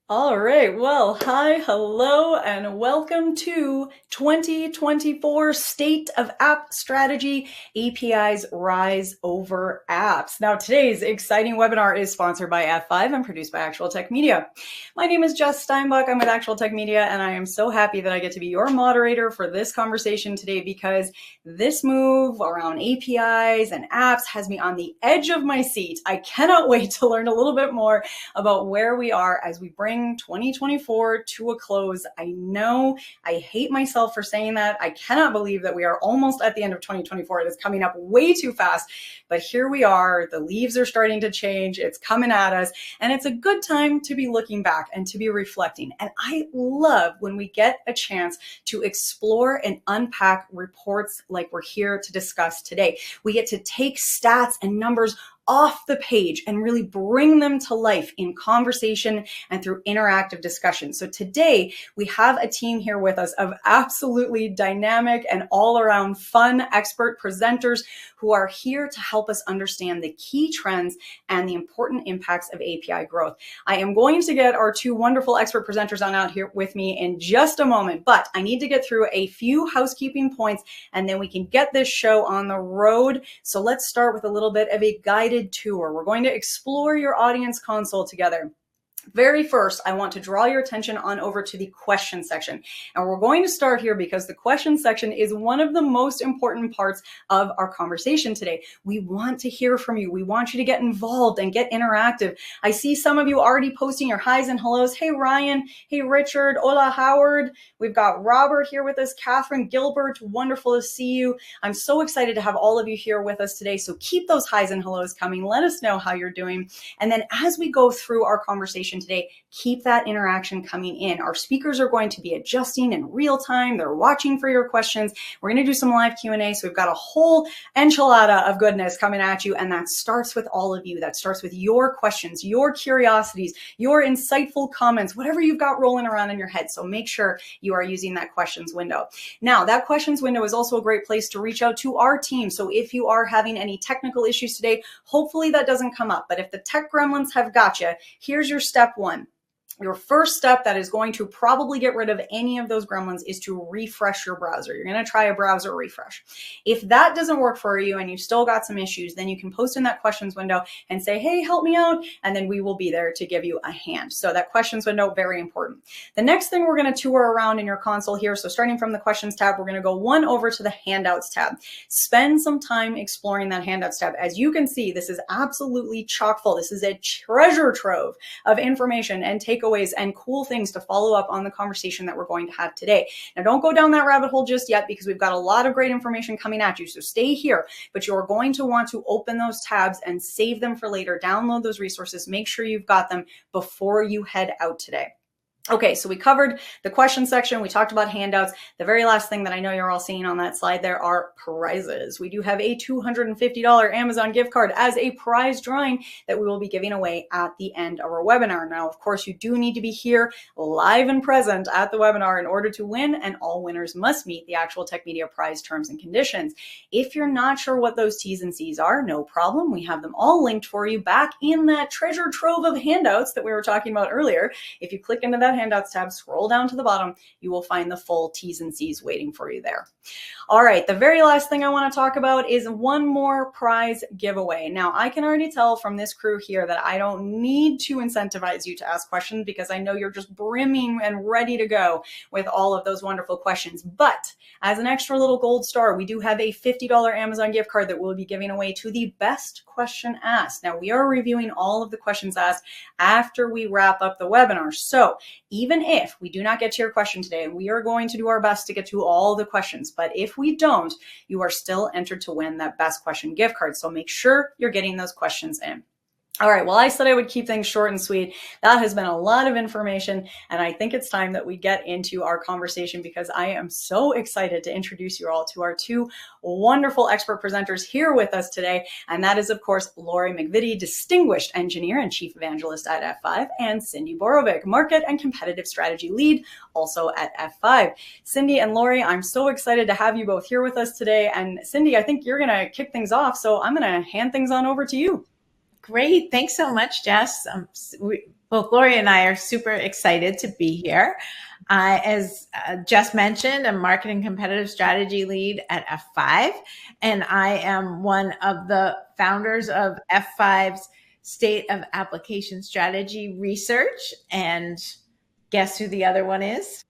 All right. Well, hi, hello, and welcome to 2024 State of App Strategy APIs Rise Over Apps. Now, today's exciting webinar is sponsored by F5 and produced by Actual Tech Media. My name is Jess Steinbach. I'm with Actual Tech Media, and I am so happy that I get to be your moderator for this conversation today because this move around APIs and apps has me on the edge of my seat. I cannot wait to learn a little bit more about where we are as we bring 2024 to a close. I know I hate myself for saying that. I cannot believe that we are almost at the end of 2024. It is coming up way too fast, but here we are. The leaves are starting to change. It's coming at us, and it's a good time to be looking back and to be reflecting. And I love when we get a chance to explore and unpack reports like we're here to discuss today. We get to take stats and numbers off the page and really bring them to life in conversation and through interactive discussion. So today we have a team here with us of absolutely dynamic and all around fun expert presenters who are here to help us understand the key trends and the important impacts of API growth. I am going to get our two wonderful expert presenters on out here with me in just a moment, but I need to get through a few housekeeping points and then we can get this show on the road. So let's start with a little bit of a guided tour. We're going to explore your audience console together. Very first, I want to draw your attention on over to the question section. And we're going to start here because the question section is one of the most important parts of our conversation today. We want to hear from you. We want you to get involved and get interactive. I see some of you already posting your highs and hellos. Hey, Ryan. Hey, Richard. Hola, Howard. We've got Robert here with us. Catherine Gilbert. Wonderful to see you. I'm so excited to have all of you here with us today. So keep those highs and hellos coming. Let us know how you're doing. And then as we go through our conversation today, keep that interaction coming in. Our speakers are going to be adjusting in real time. They're watching for your questions. We're going to do some live Q&A. So we've got a whole enchilada of goodness coming at you. And that starts with all of you. That starts with your questions, your curiosities, your insightful comments, whatever you've got rolling around in your head. So make sure you are using that questions window. Now, that questions window is also a great place to reach out to our team. So if you are having any technical issues today, hopefully that doesn't come up. But if the tech gremlins have got you, here's your step one. Your first step that is going to probably get rid of any of those gremlins is to refresh your browser. You're going to try a browser refresh. If that doesn't work for you and you still got some issues, then you can post in that questions window and say, hey, help me out. And then we will be there to give you a hand. So that questions window, very important. The next thing we're going to tour around in your console here. So starting from the questions tab, we're going to go one over to the handouts tab. Spend some time exploring that handouts tab. As you can see, this is absolutely chock full. This is a treasure trove of information and takeaways and cool things to follow up on the conversation that we're going to have today. Now, don't go down that rabbit hole just yet because we've got a lot of great information coming at you. So stay here, but you're going to want to open those tabs and save them for later. Download those resources. Make sure you've got them before you head out today. Okay, so we covered the question section. We talked about handouts. The very last thing that I know you're all seeing on that slide there are prizes. We do have a $250 Amazon gift card as a prize drawing that we will be giving away at the end of our webinar. Now, of course, you do need to be here live and present at the webinar in order to win, and all winners must meet the Actual Tech Media prize terms and conditions. If you're not sure what those T's and C's are, no problem. We have them all linked for you back in that treasure trove of handouts that we were talking about earlier. If you click into that handouts tab, scroll down to the bottom, you will find the full T's and C's waiting for you there. All right, the very last thing I want to talk about is one more prize giveaway. Now, I can already tell from this crew here that I don't need to incentivize you to ask questions because I know you're just brimming and ready to go with all of those wonderful questions. But as an extra little gold star, we do have a $50 Amazon gift card that we'll be giving away to the best question asked. Now, we are reviewing all of the questions asked after we wrap up the webinar. So even if we do not get to your question today, we are going to do our best to get to all the questions. But if we don't, you are still entered to win that best question gift card. So make sure you're getting those questions in. All right, well, I said I would keep things short and sweet. That has been a lot of information, and I think it's time that we get into our conversation because I am so excited to introduce you all to our two wonderful expert presenters here with us today, and that is, of course, Lori McVitie, Distinguished Engineer and Chief Evangelist at F5, and Cindy Borovic, Market and Competitive Strategy Lead, also at F5. Cindy and Lori, I'm so excited to have you both here with us today, and Cindy, I think you're going to kick things off, so I'm going to hand things on over to you. Great. Thanks so much, Jess. Well, Gloria and I are super excited to be here. As Jess mentioned, I'm marketing competitive strategy lead at F5, and I am one of the founders of F5's State of Application Strategy Research. And guess who the other one is?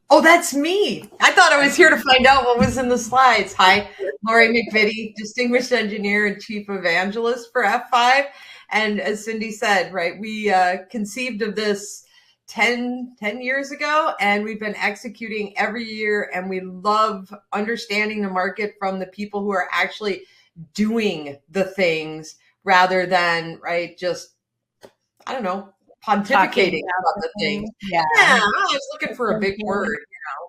Oh, that's me. I thought I was here to find out what was in the slides. Hi, Lori McVitie, Distinguished Engineer and Chief Evangelist for F5. And as Cindy said, right, we conceived of this 10 years ago, and we've been executing every year, and we love understanding the market from the people who are actually doing the things rather than, right, just, I don't know, pontificating about the things. Yeah, I was looking for a big word,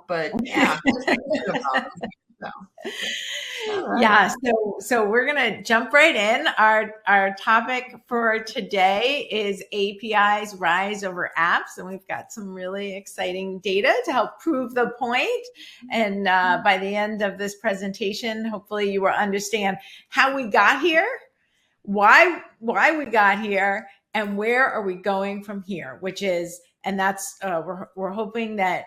but yeah. Right. Yeah, so we're gonna jump right in. Our topic for today is APIs rise over apps, and we've got some really exciting data to help prove the point. And by the end of this presentation, hopefully you will understand how we got here, why we got here, and where are we going from here. And that's we're hoping that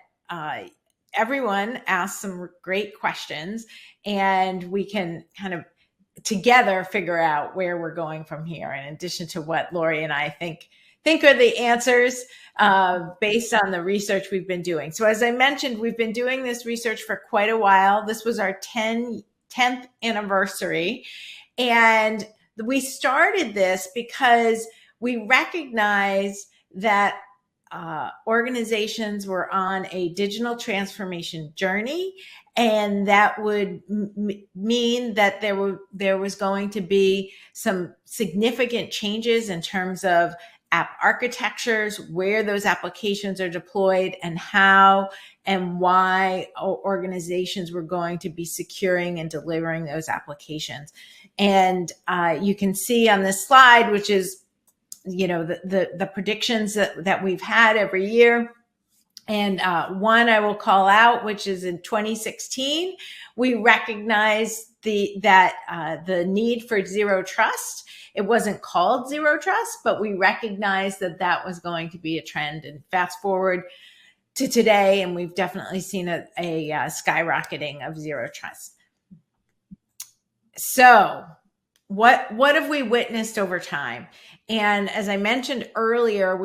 everyone asks some great questions, and we can kind of together figure out where we're going from here, in addition to what Lori and I think are the answers based on the research we've been doing. So as I mentioned, we've been doing this research for quite a while. This was our 10th anniversary. And we started this because we recognized that organizations were on a digital transformation journey, and that would mean that there was going to be some significant changes in terms of app architectures, where those applications are deployed, and how and why organizations were going to be securing and delivering those applications. And you can see on this slide, which is the predictions that we've had every year. And one I will call out, which is in 2016, we recognized the need for zero trust. It wasn't called zero trust, but we recognized that was going to be a trend. And fast forward to today, and we've definitely seen a skyrocketing of zero trust. So what have we witnessed over time? And as I mentioned earlier,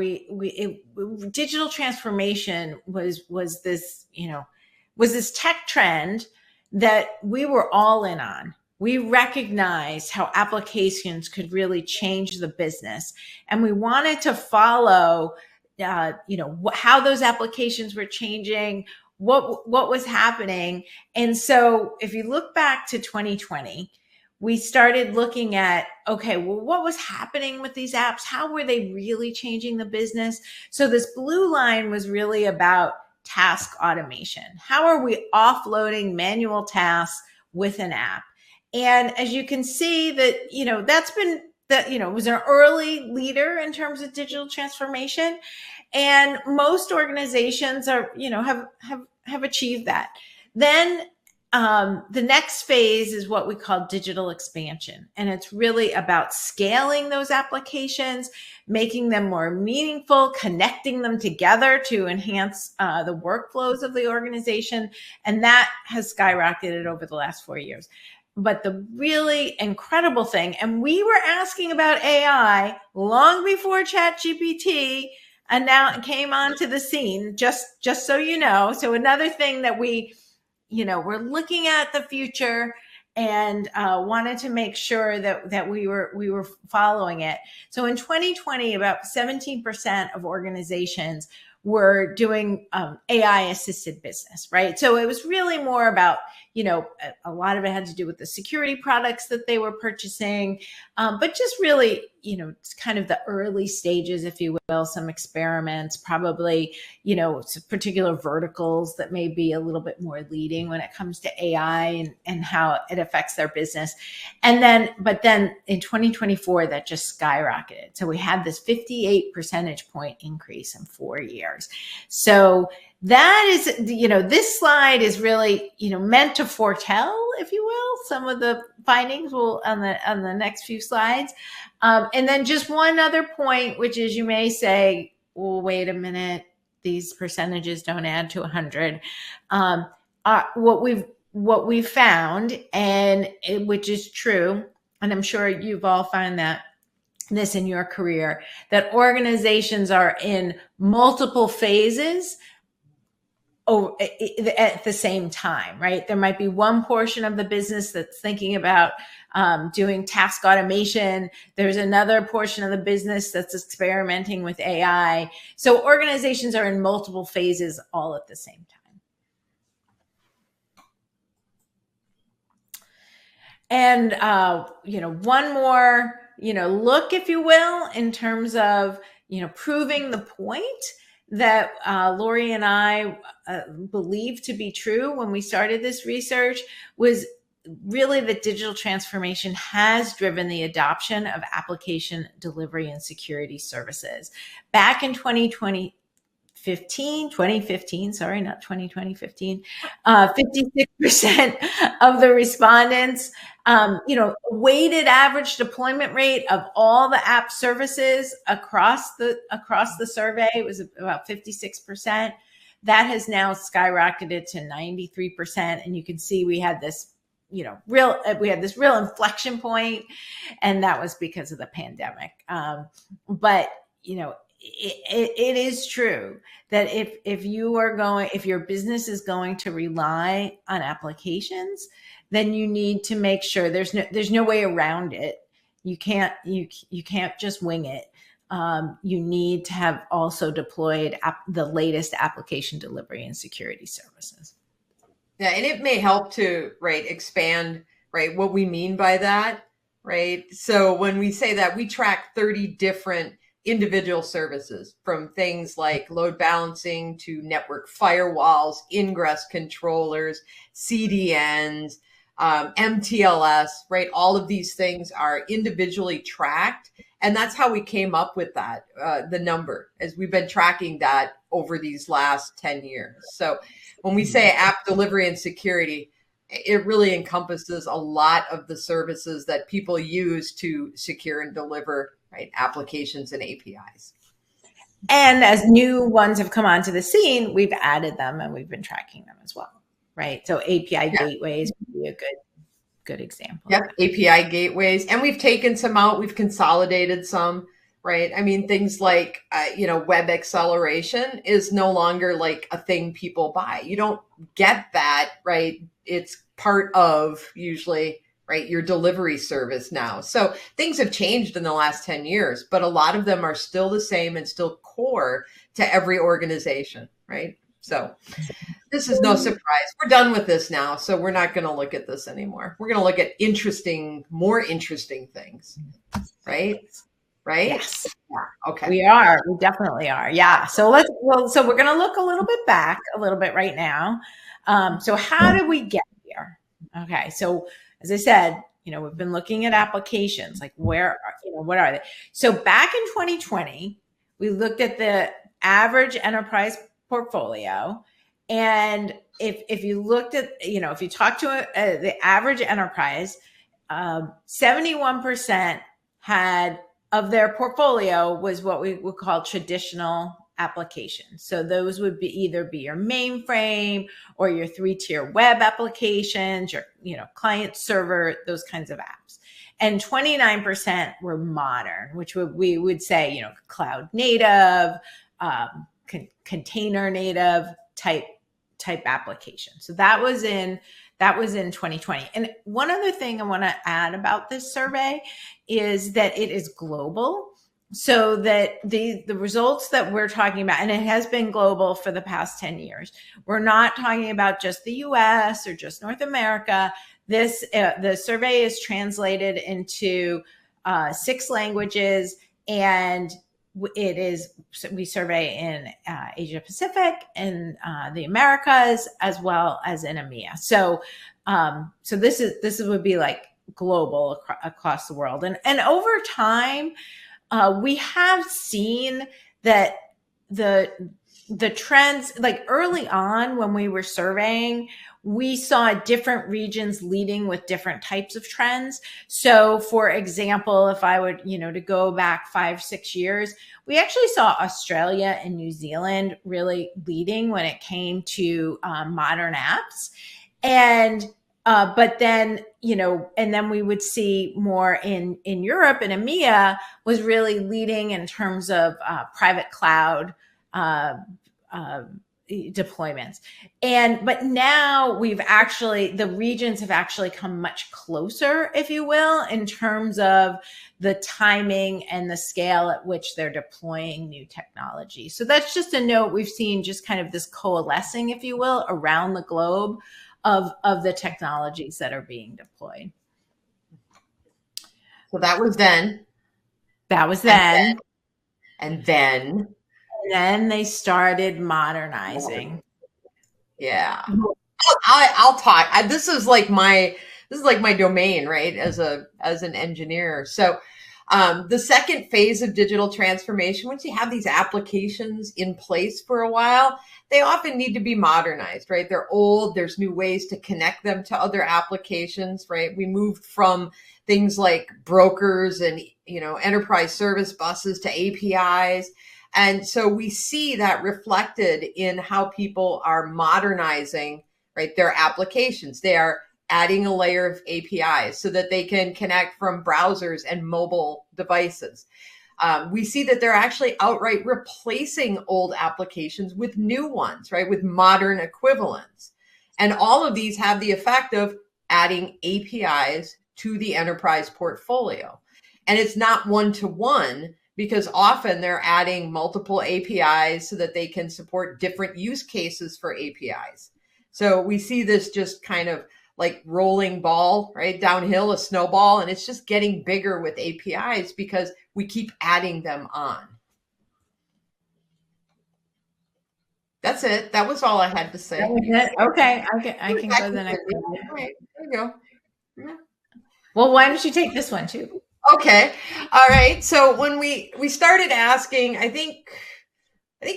digital transformation was this tech trend that we were all in on. We recognized how applications could really change the business, and we wanted to follow, how those applications were changing, what was happening. And so, if you look back to 2020. We started looking at, okay, well, what was happening with these apps? How were they really changing the business? So this blue line was really about task automation. How are we offloading manual tasks with an app? And as you can see that, it was an early leader in terms of digital transformation. And most organizations have achieved that. Then the next phase is what we call digital expansion. And it's really about scaling those applications, making them more meaningful, connecting them together to enhance the workflows of the organization. And that has skyrocketed over the last 4 years. But the really incredible thing, and we were asking about AI long before ChatGPT came onto the scene, just so you know. So another thing that we're looking at the future and wanted to make sure that we were following it. So in 2020, about 17% of organizations were doing AI assisted business, right? So it was really more about, a lot of it had to do with the security products that they were purchasing, but just really, it's kind of the early stages, if you will, some experiments, probably, some particular verticals that may be a little bit more leading when it comes to AI and how it affects their business. But then in 2024, that just skyrocketed. So we had this 58 percentage point increase in 4 years. So that is, this slide is really, meant to foretell, if you will, some of the findings will on the next few slides. And then just one other point, which is you may say, well, wait a minute, these percentages don't add to 100. What we've found, and which is true, and I'm sure you've all found this in your career, that organizations are in multiple phases at the same time, right? There might be one portion of the business that's thinking about doing task automation. There's another portion of the business that's experimenting with AI. So organizations are in multiple phases all at the same time. And, one more, look, if you will, in terms of, proving the point that Lori and I believed to be true when we started this research was really that digital transformation has driven the adoption of application delivery and security services. Back in 2015, 56% of the respondents, weighted average deployment rate of all the app services across the survey was about 56%. That has now skyrocketed to 93%. And you can see we had this, real inflection point, and that was because of the pandemic. But it is true that if your business is going to rely on applications, then you need to make sure there's no way around it. You can't just wing it. You need to have also deployed the latest application delivery and security services. Yeah, and it may help to expand what we mean by that, right? So when we say that, we track 30 different individual services, from things like load balancing to network firewalls, ingress controllers, CDNs, MTLS, right? All of these things are individually tracked. And that's how we came up with that, the number, as we've been tracking that over these last 10 years. So when we say app delivery and security, it really encompasses a lot of the services that people use to secure and deliver applications and APIs. And as new ones have come onto the scene, we've added them and we've been tracking them as well, right? So API gateways would be a good example. Yep, API gateways. And we've taken some out, we've consolidated some, right? I mean, things like, web acceleration is no longer like a thing people buy. You don't get that, right? It's part of usually your delivery service now. So things have changed in the last 10 years, but a lot of them are still the same and still core to every organization, right? So this is no surprise. We're done with this now. So we're not going to look at this anymore. We're going to look at more interesting things, right? Right? Yes. Yeah. Okay. We are. We definitely are. Yeah. So so we're going to look a little bit back a little bit right now. So how did we get here? Okay. So as I said, we've been looking at applications, like what are they? So back in 2020, we looked at the average enterprise portfolio. And if you looked at, if you talk to the average enterprise, 71% of their portfolio was what we would call traditional applications. So those would either be your mainframe or your 3-tier web applications, your client server, those kinds of apps. And 29% were modern, which we would say cloud native, container native type applications. So that was in 2020. And one other thing I want to add about this survey is that it is global. So that the results that we're talking about, and it has been global for the past 10 years, we're not talking about just the US or just North America. The survey is translated into 6 languages, and we survey in Asia Pacific and the Americas, as well as in EMEA. So this would be like global across the world. And over time, we have seen that the the trends, like early on when we were surveying, we saw different regions leading with different types of trends. So for example, if I would, to go back 5-6 years, we actually saw Australia and New Zealand really leading when it came to modern apps. And but then, and then we would see more in Europe, and EMEA was really leading in terms of private cloud deployments. But now the regions have actually come much closer, if you will, in terms of the timing and the scale at which they're deploying new technology. So that's just a note. We've seen just kind of this coalescing, if you will, around the globe of the technologies that are being deployed. So that was then. That was then. And then they started modernizing. Yeah. I'll talk. This is like my domain, right? As an engineer. So the second phase of digital transformation, once you have these applications in place for a while, they often need to be modernized, right? They're old. There's new ways to connect them to other applications, right? We moved from things like brokers and, enterprise service buses to APIs. And so we see that reflected in how people are modernizing, right, their applications. They are adding a layer of APIs so that they can connect from browsers and mobile devices. We see that they're actually outright replacing old applications with new ones, right, with modern equivalents. And all of these have the effect of adding APIs to the enterprise portfolio. And it's not one-to-one, because often they're adding multiple APIs so that they can support different use cases for APIs. So we see this just kind of like rolling ball, right, downhill, a snowball, and it's just getting bigger with APIs because we keep adding them on. That's it. That was all I had to say. Okay, I can go the next one. Right, there you go. Yeah. Well, why don't you take this one too? Okay. All right. So when we started asking, I think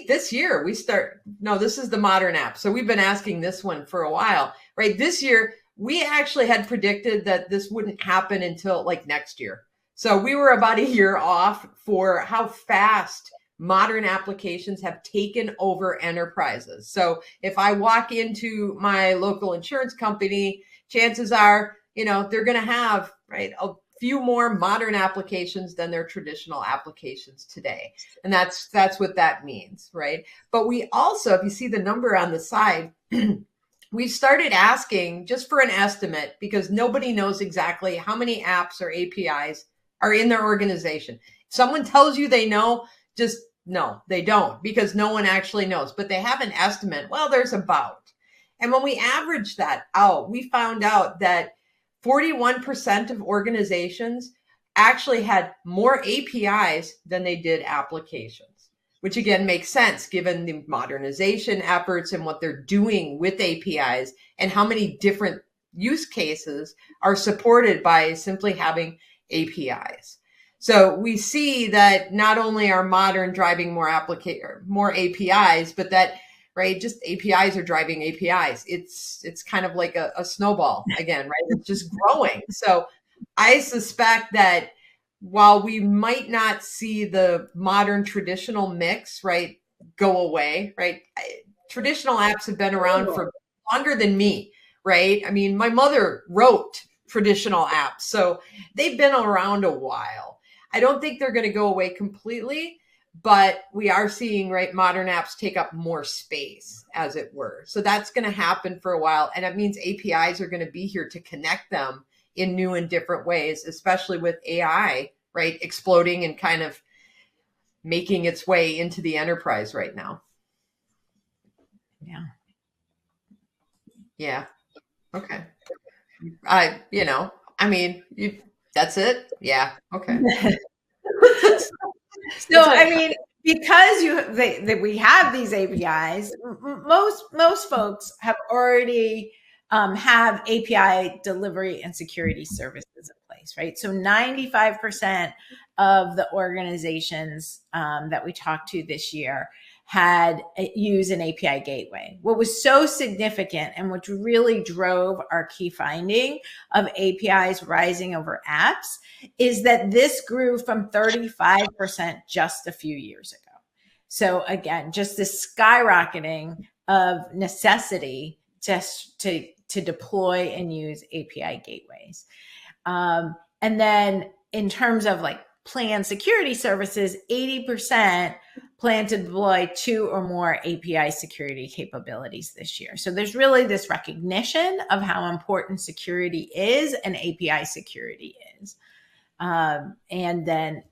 this year this is the modern app. So we've been asking this one for a while, right? This year, we actually had predicted that this wouldn't happen until like next year. So we were about a year off for how fast modern applications have taken over enterprises. So if I walk into my local insurance company, chances are, they're going to have, right, a few more modern applications than their traditional applications today. And that's what that means, right? But we also, if you see the number on the side, we started asking just for an estimate, because nobody knows exactly how many apps or APIs are in their organization. If someone tells you they know, just no, they don't, because no one actually knows, but they have an estimate. Well, there's about. And when we averaged that out, we found out that 41% of organizations actually had more APIs than they did applications, which again makes sense given the modernization efforts and what they're doing with APIs and how many different use cases are supported by simply having APIs. So we see that not only are modern driving more APIs, but that, right, just APIs are driving APIs. It's kind of like a snowball again, right? It's just growing. So I suspect that while we might not see the modern traditional mix, right, go away, right? Traditional apps have been around for longer than me, right? I mean, my mother wrote traditional apps, so they've been around a while. I don't think they're going to go away completely, but we are seeing, right, modern apps take up more space, as it were. So that's going to happen for a while. And that means APIs are going to be here to connect them in new and different ways, especially with AI, right, exploding and kind of making its way into the enterprise right now. Yeah. Yeah. Okay. That's it. Yeah. Okay. So, I mean, because we have these APIs, most folks have already have API delivery and security services in place, right? So 95% of the organizations that we talked to this year had used an API gateway. What was so significant and which really drove our key finding of APIs rising over apps is that this grew from 35% just a few years ago. So again, just this skyrocketing of necessity just to deploy and use API gateways. And then in terms of like planned security services, 80% plan to deploy 2 or more API security capabilities this year. So there's really this recognition of how important security is and API security is. And then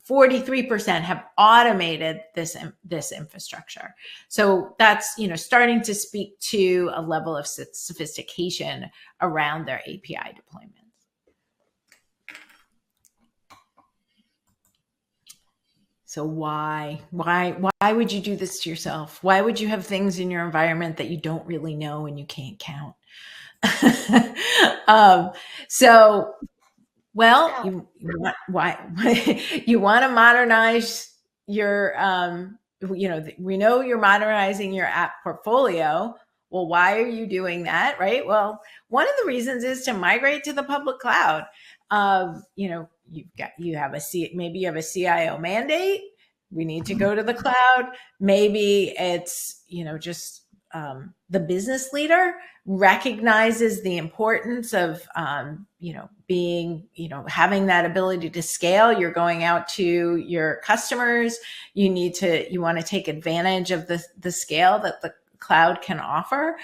43% have automated this infrastructure. So that's, starting to speak to a level of sophistication around their API deployments. So why would you do this to yourself? Why would you have things in your environment that you don't really know and you can't count? You want to modernize your, we know you're modernizing your app portfolio. Well, why are you doing that? Right. Well, one of the reasons is to migrate to the public cloud. Maybe you have a CIO mandate. We need to go to the cloud. Maybe it's, the business leader recognizes the importance of, having that ability to scale. You're going out to your customers. You want to take advantage of the scale that the cloud can offer.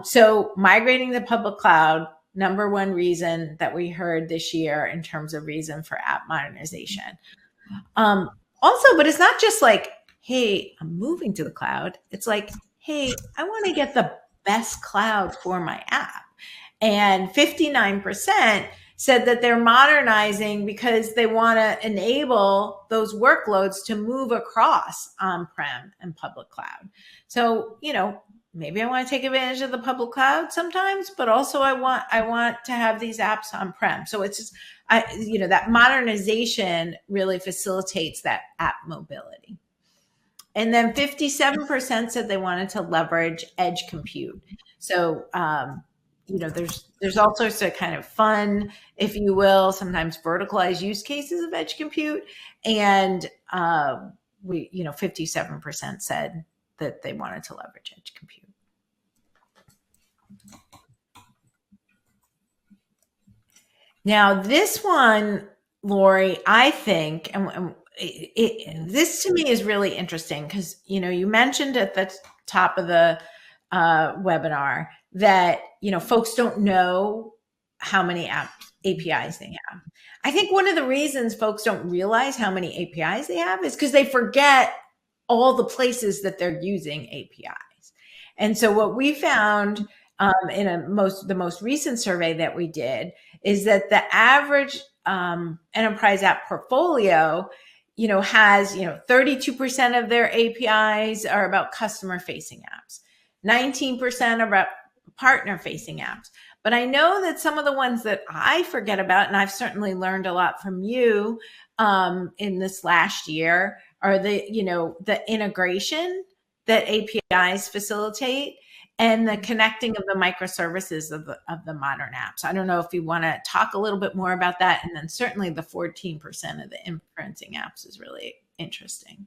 So migrating to the public cloud, number one reason that we heard this year in terms of reason for app modernization. Also, but it's not just like, hey, I'm moving to the cloud. It's like, hey, I want to get the best cloud for my app. And 59% said that they're modernizing because they want to enable those workloads to move across on-prem and public cloud. So, maybe I want to take advantage of the public cloud sometimes, but also I want to have these apps on-prem. So it's just, that modernization really facilitates that app mobility. And then 57% said they wanted to leverage edge compute. So, there's all sorts of kind of fun, if you will, sometimes verticalized use cases of edge compute. And 57% said that they wanted to leverage edge compute. Now, this one, Lori, I think, and this to me is really interesting because, you mentioned at the top of the webinar that, folks don't know how many APIs they have. I think one of the reasons folks don't realize how many APIs they have is because they forget all the places that they're using APIs. And so what we found in the most recent survey that we did is that the average enterprise app portfolio, has, 32% of their APIs are about customer facing apps. 19% are about partner facing apps. But I know that some of the ones that I forget about, and I've certainly learned a lot from you in this last year, are the integration that APIs facilitate and the connecting of the microservices of the modern apps. I don't know if you want to talk a little bit more about that. And then certainly the 14% of the inferencing apps is really interesting.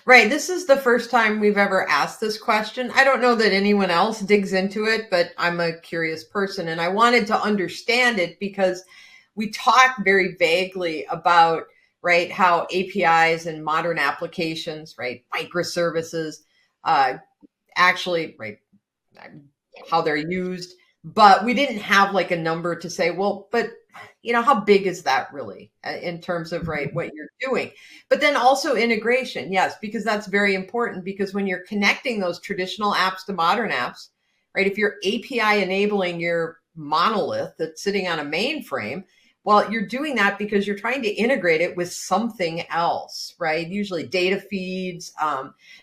Right. This is the first time we've ever asked this question. I don't know that anyone else digs into it, but I'm a curious person and I wanted to understand it because we talk very vaguely about, right, how APIs and modern applications, right, microservices, actually, right, how they're used, but we didn't have like a number to say, well, but how big is that really in terms of, right, what you're doing? But then also integration. Yes, because that's very important because when you're connecting those traditional apps to modern apps, right, if you're API enabling your monolith that's sitting on a mainframe, well, you're doing that because you're trying to integrate it with something else, right? Usually data feeds,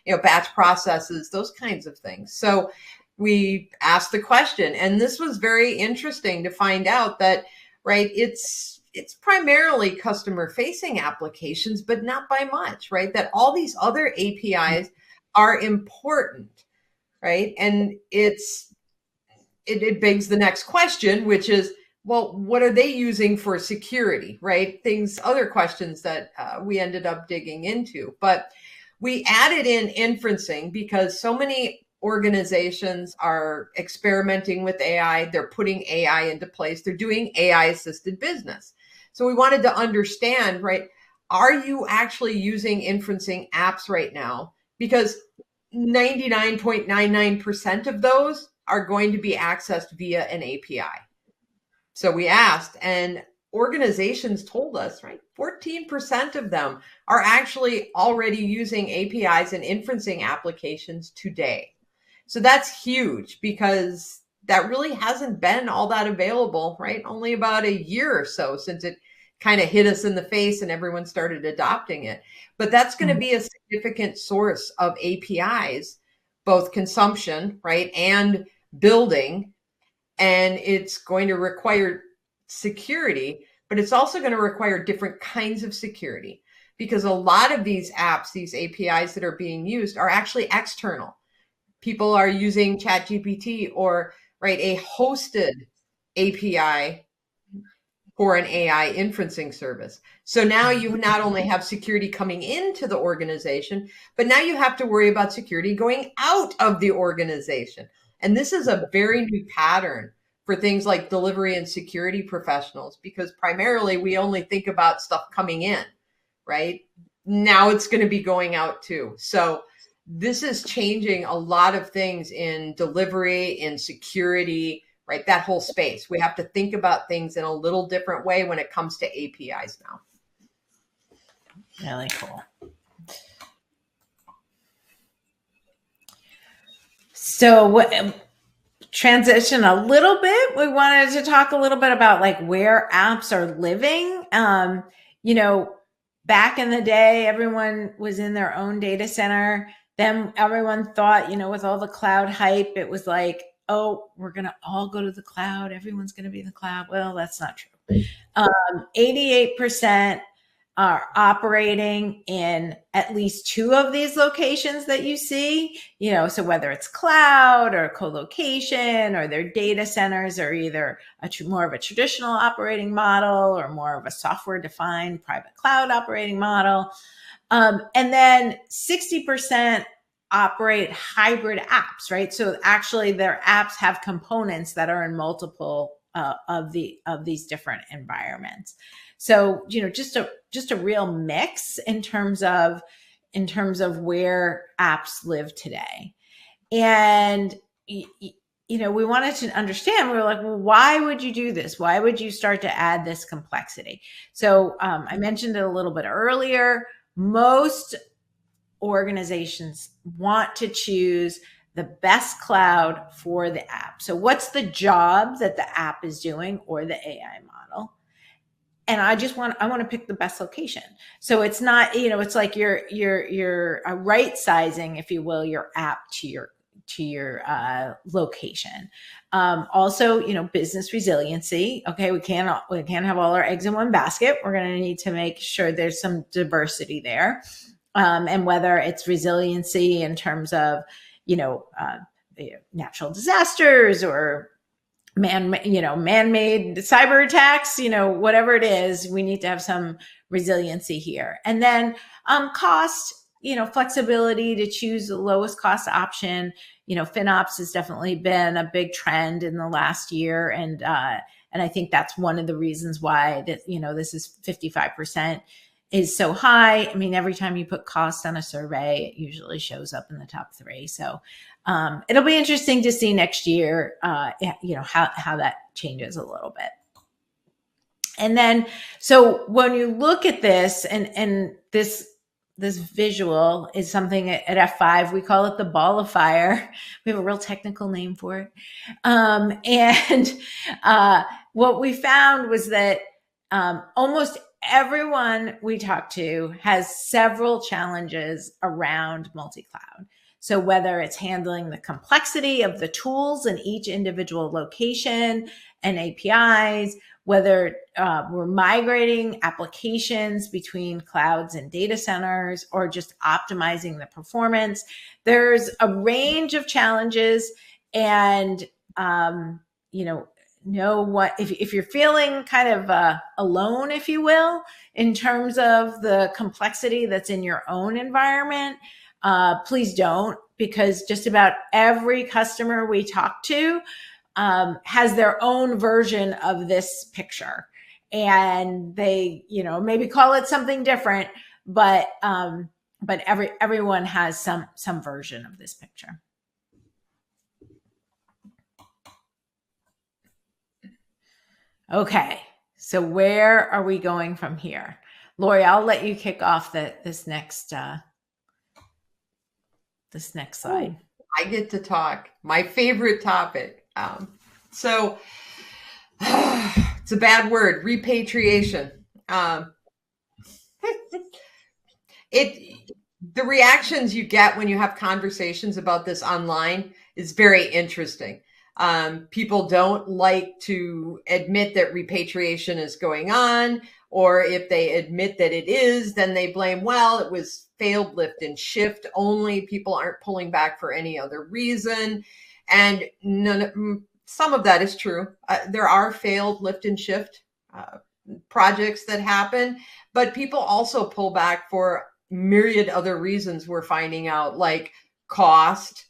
batch processes, those kinds of things. So we asked the question, and this was very interesting to find out that, right, it's it's primarily customer facing applications, but not by much, right? That all these other APIs are important, right? And it begs the next question, which is, well, what are they using for security, right? Other questions that we ended up digging into. But we added in inferencing because so many organizations are experimenting with AI. They're putting AI into place. They're doing AI assisted business. So we wanted to understand, right? Are you actually using inferencing apps right now? Because 99.99% of those are going to be accessed via an API. So we asked, and organizations told us, right, 14% of them are actually already using APIs and inferencing applications today. So that's huge because that really hasn't been all that available, right? Only about a year or so since it kind of hit us in the face and everyone started adopting it. But that's going to be a significant source of APIs, both consumption, right, and building. And it's going to require security, but it's also going to require different kinds of security because a lot of these apps, these APIs that are being used are actually external. People are using ChatGPT or, right, a hosted API for an AI inferencing service. So now you not only have security coming into the organization, but now you have to worry about security going out of the organization. And this is a very new pattern for things like delivery and security professionals, because primarily we only think about stuff coming in, right? Now it's going to be going out too. So this is changing a lot of things in delivery, in security, right? That whole space. We have to think about things in a little different way when it comes to APIs now. Really cool. So transition a little bit. We wanted to talk a little bit about like where apps are living. Back in the day, everyone was in their own data center. Then everyone thought, with all the cloud hype, it was like, oh, we're going to all go to the cloud. Everyone's going to be in the cloud. Well, that's not true. 88% are operating in at least two of these locations that you see, so whether it's cloud or co-location or their data centers are either more of a traditional operating model or more of a software defined private cloud operating model. And then 60% operate hybrid apps, right? So actually their apps have components that are in multiple of these different environments. So, just a real mix in terms of where apps live today. And, we wanted to understand, we were like, well, why would you do this? Why would you start to add this complexity? So I mentioned it a little bit earlier. Most organizations want to choose the best cloud for the app. So what's the job that the app is doing or the AI model? And I want to pick the best location. So it's not, it's like you're right sizing, if you will, your app to your location. Also, business resiliency. Okay. We can't have all our eggs in one basket. We're going to need to make sure there's some diversity there. And whether it's resiliency in terms of, natural disasters or man-made cyber attacks, whatever it is, we need to have some resiliency here. And then cost, flexibility to choose the lowest cost option. FinOps has definitely been a big trend in the last year. And I think that's one of the reasons why that, this is 55% is so high. I mean, every time you put cost on a survey, it usually shows up in the top 3. So it'll be interesting to see next year, how that changes a little bit. And then, so when you look at this and this visual is something at F5, we call it the ball of fire. We have a real technical name for it. And what we found was that almost everyone we talk to has several challenges around multi-cloud. So whether it's handling the complexity of the tools in each individual location and APIs, whether we're migrating applications between clouds and data centers or just optimizing the performance. There's a range of challenges, and know what, if you're feeling kind of alone, if you will, in terms of the complexity that's in your own environment, please don't, because just about every customer we talk to has their own version of this picture, and they, maybe call it something different, but everyone has some version of this picture. Okay, so where are we going from here? Lori, I'll let you kick off this next slide. I get to talk. My favorite topic. So it's a bad word, repatriation. The reactions you get when you have conversations about this online is very interesting. People don't like to admit that repatriation is going on, or if they admit that it is, then they blame, well, it was failed lift and shift only. People aren't pulling back for any other reason. And some of that is true. There are failed lift and shift projects that happen, but people also pull back for myriad other reasons we're finding out, like cost,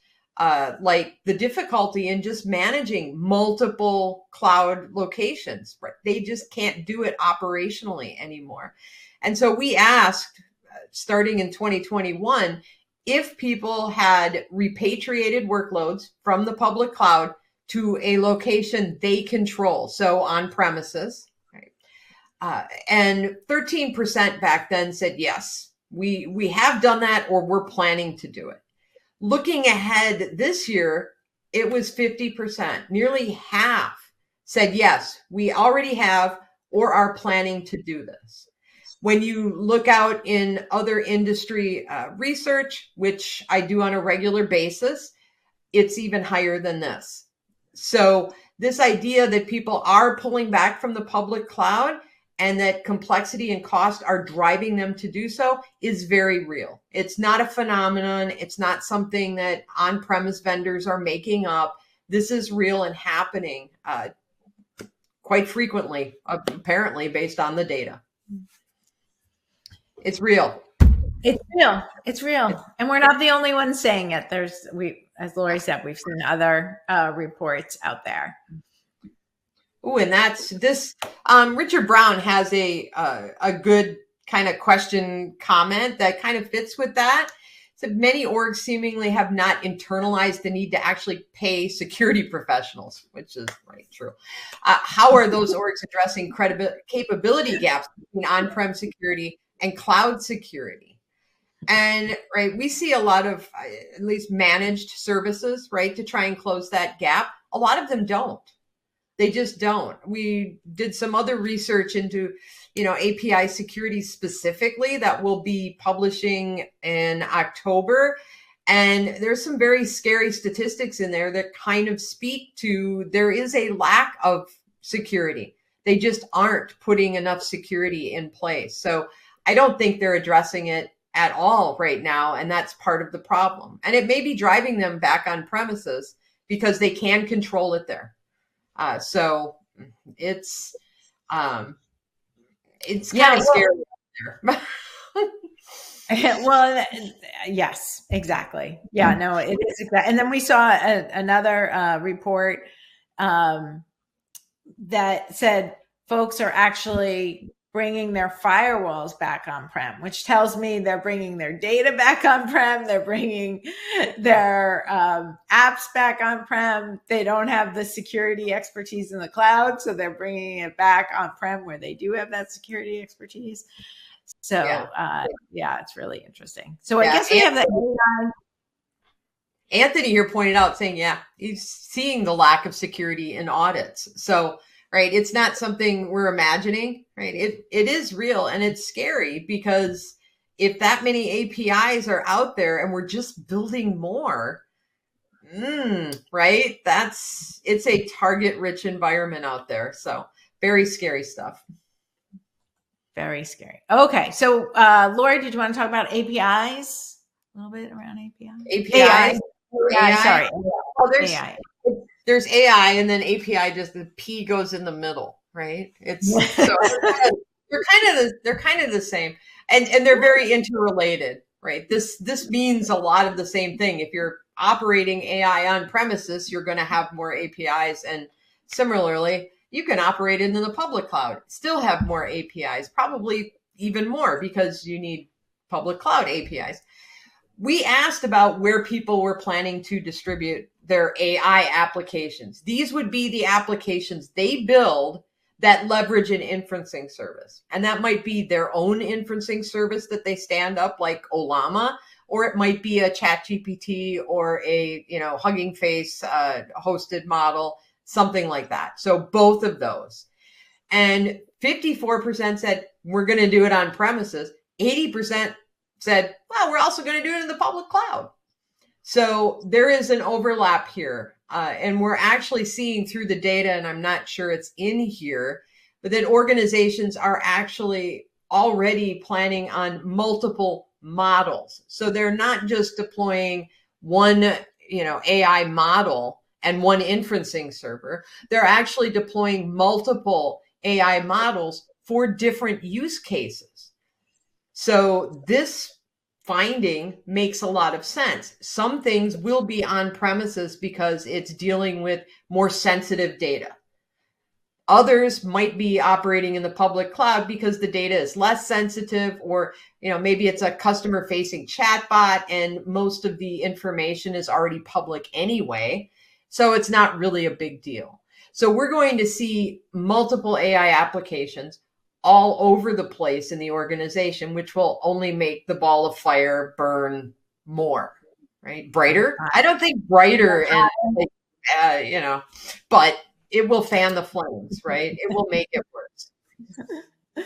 like the difficulty in just managing multiple cloud locations. Right? They just can't do it operationally anymore. And so we asked, starting in 2021, if people had repatriated workloads from the public cloud to a location they control, so on premises, right? And 13% back then said, yes, we have done that, or we're planning to do it. Looking ahead this year, it was 50%. Nearly half said, yes, we already have or are planning to do this. When you look out in other industry research, which I do on a regular basis, it's even higher than this. So this idea that people are pulling back from the public cloud and that complexity and cost are driving them to do so is very real. It's not a phenomenon. It's not something that on-premise vendors are making up. This is real and happening quite frequently, apparently, based on the data. It's real. It's real. It's real. And we're not the only ones saying it. As Lori said, we've seen other reports out there. Oh, and that's this. Richard Brown has a good kind of question comment that kind of fits with that. So many orgs seemingly have not internalized the need to actually pay security professionals, which is right true. How are those orgs addressing capability gaps between on-prem security and cloud security? And right, we see a lot of at least managed services, right, to try and close that gap. A lot of them don't. They just don't. We did some other research into, API security specifically that we'll be publishing in October. And there's some very scary statistics in there that kind of speak to there is a lack of security. They just aren't putting enough security in place. So I don't think they're addressing it at all right now. And that's part of the problem. And it may be driving them back on premises because they can control it there. So it's kind of scary out there. Well, yes, exactly. Yeah, no, it is. And then we saw another report that said folks are actually bringing their firewalls back on-prem, which tells me they're bringing their data back on-prem. They're bringing their apps back on-prem. They don't have the security expertise in the cloud, so they're bringing it back on-prem where they do have that security expertise. So, it's really interesting. So I guess we have that. Anthony here pointed out saying, he's seeing the lack of security in audits. So, right, it's not something we're imagining, right? It is real, and it's scary because if that many APIs are out there and we're just building more, right? It's a target-rich environment out there. So Very scary stuff. Very scary. Okay. So, Lori, did you want to talk about APIs? A little bit around APIs? APIs? AI, sorry. Oh, there's AI, and then API, just the P goes in the middle, right? It's so they're kind of the same, and they're very interrelated, right? This means a lot of the same thing. If you're operating AI on premises, you're going to have more APIs, and similarly, you can operate it in the public cloud, still have more APIs, probably even more, because you need public cloud APIs. We asked about where people were planning to distribute their AI applications. These would be the applications they build that leverage an inferencing service. And that might be their own inferencing service that they stand up, like Ollama, or it might be a ChatGPT or a Hugging Face hosted model, something like that. So both of those. And 54% said, we're going to do it on premises. 80% said, well, we're also going to do it in the public cloud. So there is an overlap here. And we're actually seeing through the data, and I'm not sure it's in here, but that organizations are actually already planning on multiple models. So they're not just deploying one, AI model and one inferencing server. They're actually deploying multiple AI models for different use cases. So this finding makes a lot of sense. Some things will be on premises because it's dealing with more sensitive data. Others might be operating in the public cloud because the data is less sensitive, or maybe it's a customer facing chatbot and most of the information is already public anyway. So it's not really a big deal. So we're going to see multiple AI applications all over the place in the organization, which will only make the ball of fire burn more, right? Brighter. I don't think brighter and but it will fan the flames, right? It will make it worse.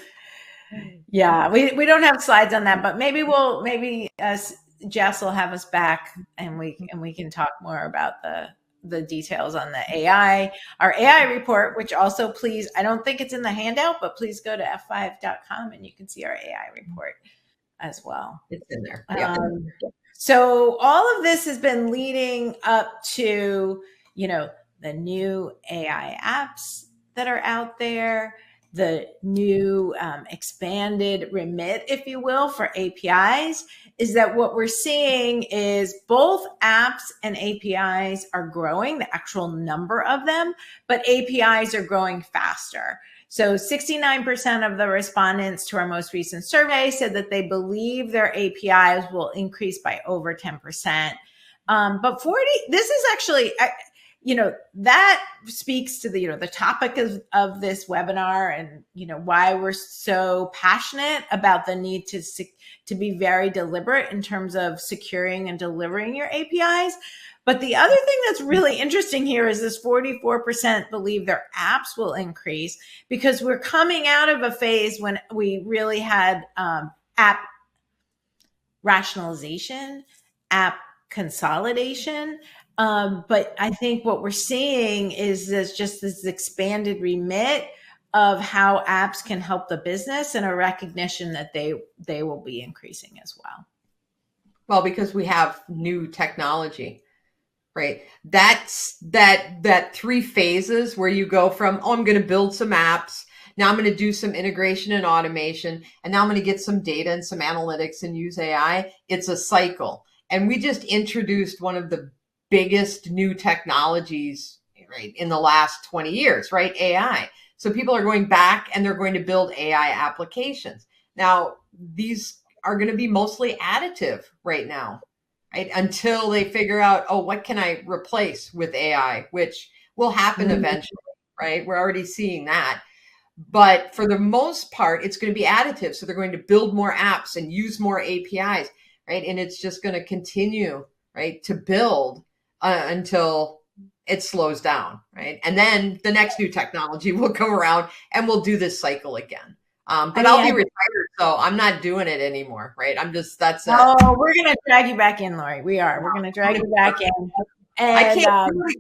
Yeah, we don't have slides on that, but maybe Jess will have us back and we can talk more about the details on the AI, our AI report, which also please, I don't think it's in the handout, but please go to f5.com and you can see our AI report as well. It's in there. Yeah. So all of this has been leading up to, the new AI apps that are out there, the new expanded remit, if you will, for APIs, is that what we're seeing is both apps and APIs are growing, the actual number of them, but APIs are growing faster. So 69% of the respondents to our most recent survey said that they believe their APIs will increase by over 10%. But this is actually, that speaks to the topic of this webinar and, why we're so passionate about the need to be very deliberate in terms of securing and delivering your APIs. But the other thing that's really interesting here is this 44% believe their apps will increase, because we're coming out of a phase when we really had app rationalization, app consolidation. But I think what we're seeing is this expanded remit of how apps can help the business, and a recognition that they will be increasing as well. Well, because we have new technology, right? That's that 3 phases where you go from, I'm going to build some apps. Now I'm going to do some integration and automation. And now I'm going to get some data and some analytics and use AI. It's a cycle. And we just introduced one of the biggest new technologies, right, in the last 20 years, right? AI. So people are going back and they're going to build AI applications. Now, these are going to be mostly additive right now, right? Until they figure out, what can I replace with AI, which will happen eventually, right? We're already seeing that. But for the most part, it's going to be additive. So they're going to build more apps and use more APIs, right? And it's just going to continue, right, to build until it slows down, right? And then the next new technology will come around and we'll do this cycle again. But I'll be retired, so I'm not doing it anymore, right? That's it. Oh, we're going to drag you back in, Lori. We are. We're going to drag you back in. And, I can't do it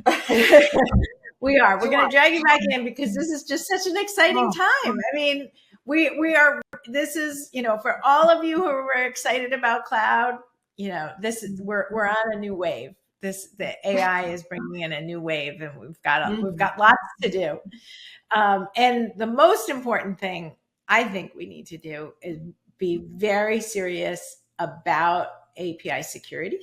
again. We are. We're going to drag you back in because this is just such an exciting time. I mean, we are. This is, for all of you who are excited about cloud, this is we're on a new wave. The AI is bringing in a new wave, and we've got lots to do. And the most important thing I think we need to do is be very serious about API security.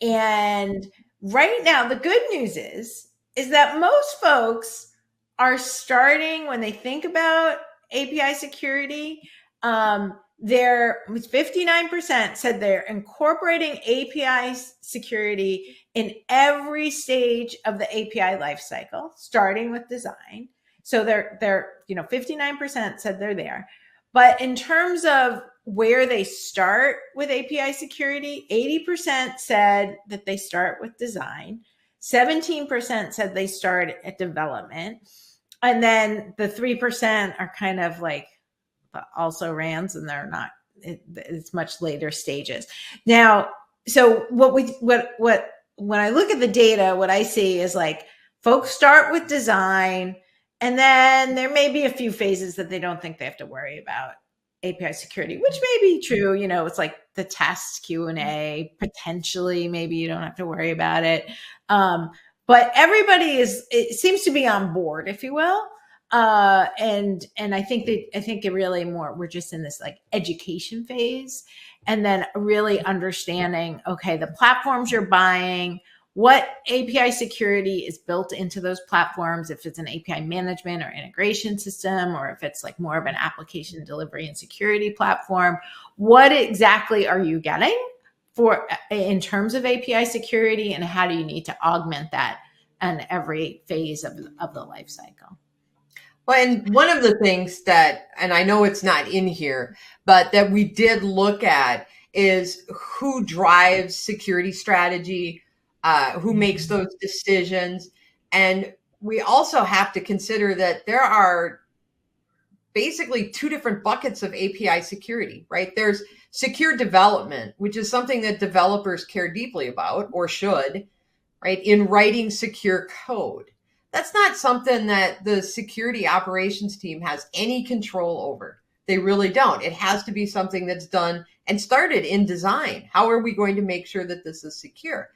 And right now, the good news is that most folks are starting, when they think about API security, 59% said they're incorporating API security in every stage of the API lifecycle, starting with design. So they're 59% said they're there. But in terms of where they start with API security, 80% said that they start with design. 17% said they start at development. And then the 3% are kind of like also rans, and they're not, it's much later stages. Now, so when I look at the data, what I see is like folks start with design, and then there may be a few phases that they don't think they have to worry about API security, which may be true. It's like the test Q&A, potentially, maybe you don't have to worry about it. But everybody it seems to be on board, if you will. And I think it really we're just in this like education phase, and then really understanding, okay, the platforms you're buying, what API security is built into those platforms, if it's an API management or integration system, or if it's like more of an application delivery and security platform, what exactly are you getting in terms of API security, and how do you need to augment that in every phase of the life cycle? Well, and one of the things that, and I know it's not in here, but that we did look at is who drives security strategy, who makes those decisions. And we also have to consider that there are basically two different buckets of API security, right? There's secure development, which is something that developers care deeply about, or should, right, in writing secure code. That's not something that the security operations team has any control over. They really don't. It has to be something that's done and started in design. How are we going to make sure that this is secure?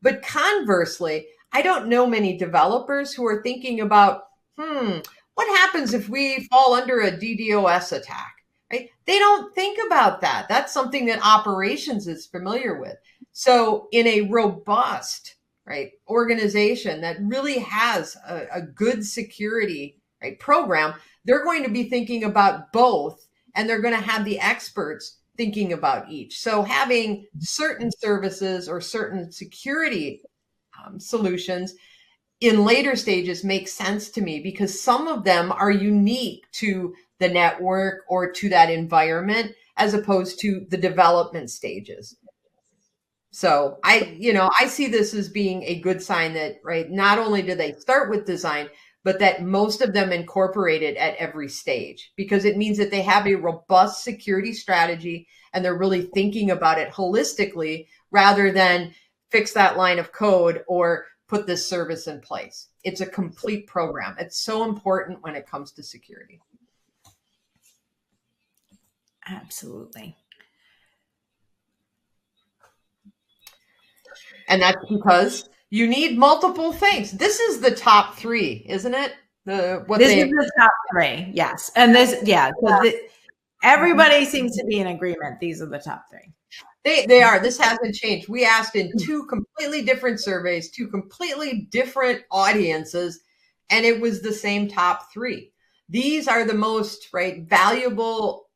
But conversely, I don't know many developers who are thinking about, what happens if we fall under a DDoS attack, right? They don't think about that. That's something that operations is familiar with. So in a robust, right, organization that really has a good security, right, program, they're going to be thinking about both, and they're going to have the experts thinking about each. So having certain services or certain security solutions in later stages makes sense to me, because some of them are unique to the network or to that environment, as opposed to the development stages. So I see this as being a good sign that, right, not only do they start with design, but that most of them incorporate it at every stage, because it means that they have a robust security strategy and they're really thinking about it holistically, rather than fix that line of code or put this service in place. It's a complete program. It's so important when it comes to security. Absolutely. And that's because you need multiple things. This is the top three, isn't it? This is the top three, yes. And everybody seems to be in agreement. These are the top three. They are. This hasn't changed. We asked in two completely different surveys, two completely different audiences, and it was the same top three. These are the most, right, valuable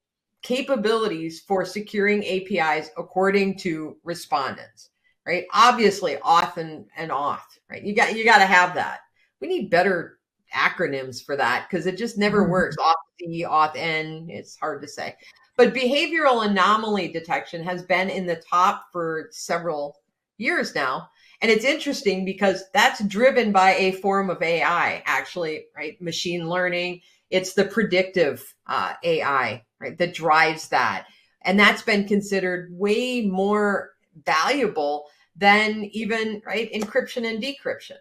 capabilities for securing APIs according to respondents, right? Obviously, auth and auth, right? You got to have that. We need better acronyms for that, because it just never works. Auth-D, auth-N, it's hard to say. But behavioral anomaly detection has been in the top for several years now. And it's interesting because that's driven by a form of AI, actually, right? Machine learning. It's the predictive AI, right, that drives that. And that's been considered way more valuable than even, right, encryption and decryption.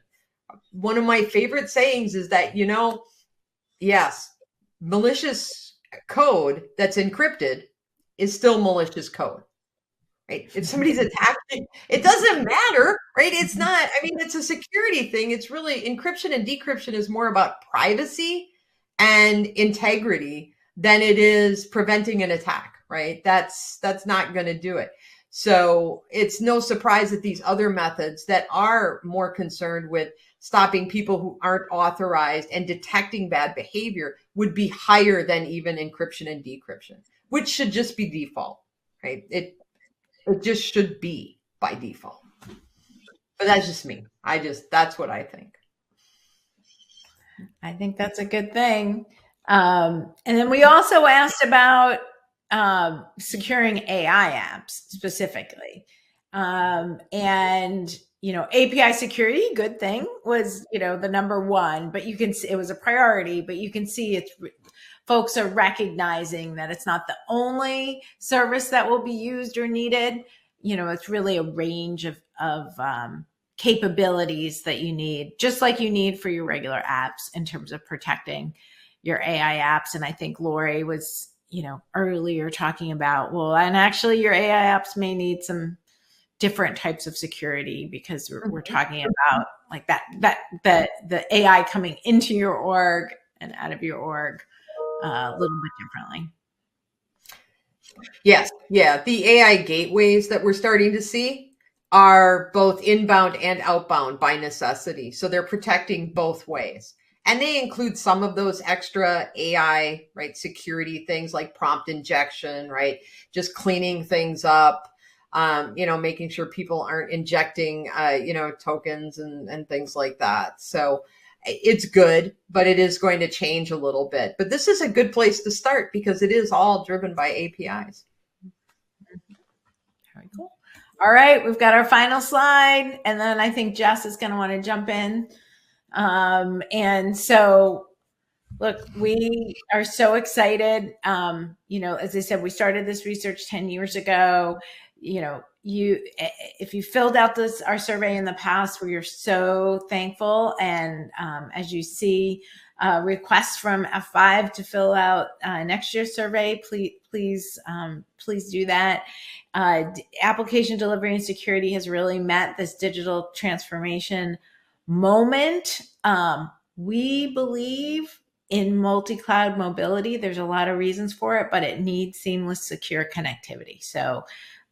one of my favorite sayings is that, yes, malicious code that's encrypted is still malicious code, right? If somebody's attacking, it doesn't matter, right? It's not, it's a security thing. It's really encryption and decryption is more about privacy and integrity than it is preventing an attack, right? That's not going to do it. So it's no surprise that these other methods that are more concerned with stopping people who aren't authorized and detecting bad behavior would be higher than even encryption and decryption, which should just be default, right? It just should be by default. But that's just me. That's what I think. I think that's a good thing. And then we also asked about securing AI apps specifically. And, API security, good thing, was, the number one, but you can see it was a priority, but you can see folks are recognizing that it's not the only service that will be used or needed. It's really a range of capabilities that you need, just like you need for your regular apps in terms of protecting your AI apps. And I think Lori was, earlier talking about, and actually your AI apps may need some different types of security because we're talking about like the AI coming into your org and out of your org a little bit differently. Yes. Yeah. The AI gateways that we're starting to see are both inbound and outbound by necessity. So they're protecting both ways. And they include some of those extra AI, right, security things like prompt injection, right, just cleaning things up, making sure people aren't injecting, tokens and things like that. So it's good, but it is going to change a little bit. But this is a good place to start because it is all driven by APIs. Very cool. All right, we've got our final slide, and then I think Jess is going to want to jump in. And so, look, we are so excited. As I said, we started this research 10 years ago. If you filled out our survey in the past, we are so thankful. And as you see requests from F5 to fill out next year's survey, please do that. Application delivery and security has really met this digital transformation moment. We believe in multi-cloud mobility. There's a lot of reasons for it, but it needs seamless, secure connectivity. So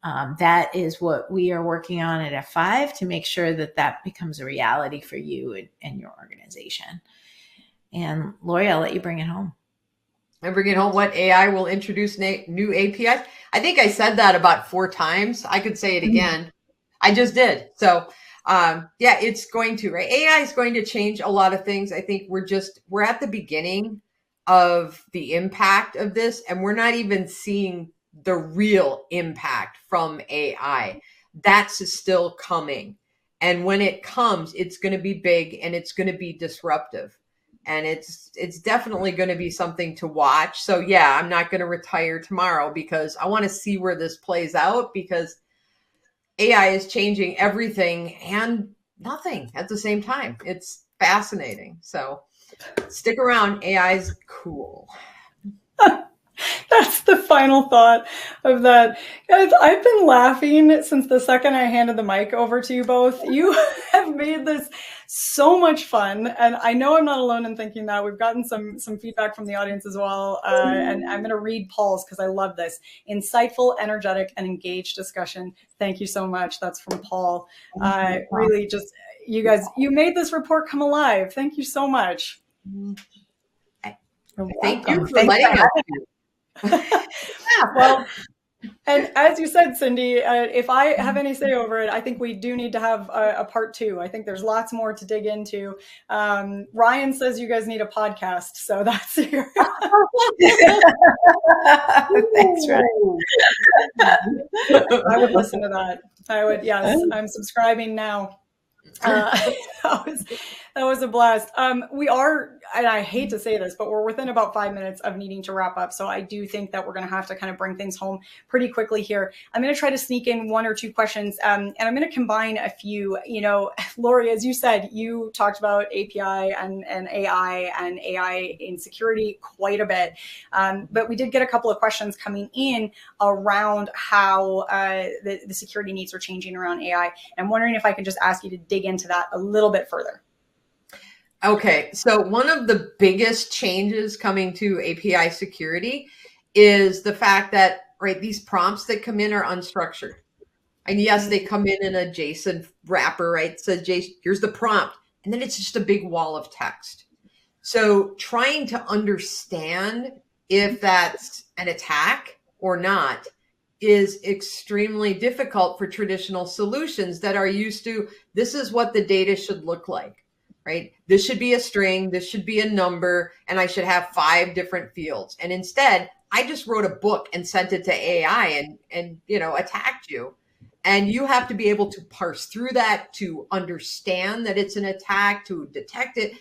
that is what we are working on at F5 to make sure that becomes a reality for you and your organization. And Lori, I'll let you bring it home. And bring it home. What AI will introduce new APIs? I think I said that about 4 times. I could say it again. I just did. So it's going to, right? AI is going to change a lot of things. I think we're at the beginning of the impact of this, and we're not even seeing the real impact from AI. That's still coming. And when it comes, it's going to be big and it's going to be disruptive. And it's definitely going to be something to watch. So yeah, I'm not going to retire tomorrow because I want to see where this plays out, because AI is changing everything and nothing at the same time. It's fascinating. So stick around. AI is cool. That's the final thought of that. Guys, I've been laughing since the second I handed the mic over to you both. You have made this so much fun. And I know I'm not alone in thinking that. We've gotten some feedback from the audience as well. And I'm going to read Paul's because I love this. Insightful, energetic, and engaged discussion. Thank you so much. That's from Paul. Really just, you guys, you made this report come alive. Thank you so much. Thank you for letting us. Well, and as you said, Cindy, if I have any say over it, I think we do need to have a part 2. I think there's lots more to dig into. Ryan says you guys need a podcast, so that's here. Thanks, Ryan. I would listen to that. I would, yes, I'm subscribing now. That was a blast. We are and I hate to say this, but we're within about 5 minutes of needing to wrap up. So I do think that we're going to have to kind of bring things home pretty quickly here. I'm going to try to sneak in one or two questions, and I'm going to combine a few. Lori, as you said, you talked about API and AI in security quite a bit. But we did get a couple of questions coming in around how the security needs are changing around AI. And I'm wondering if I could just ask you to dig into that a little bit further. Okay, so one of the biggest changes coming to API security is the fact that, right, these prompts that come in are unstructured. And yes, they come in a JSON wrapper, right? So here's the prompt, and then it's just a big wall of text. So trying to understand if that's an attack or not is extremely difficult for traditional solutions that are used to, this is what the data should look like. Right? This should be a string, this should be a number, and I should have 5 different fields. And instead, I just wrote a book and sent it to AI and attacked you. And you have to be able to parse through that, to understand that it's an attack, to detect it.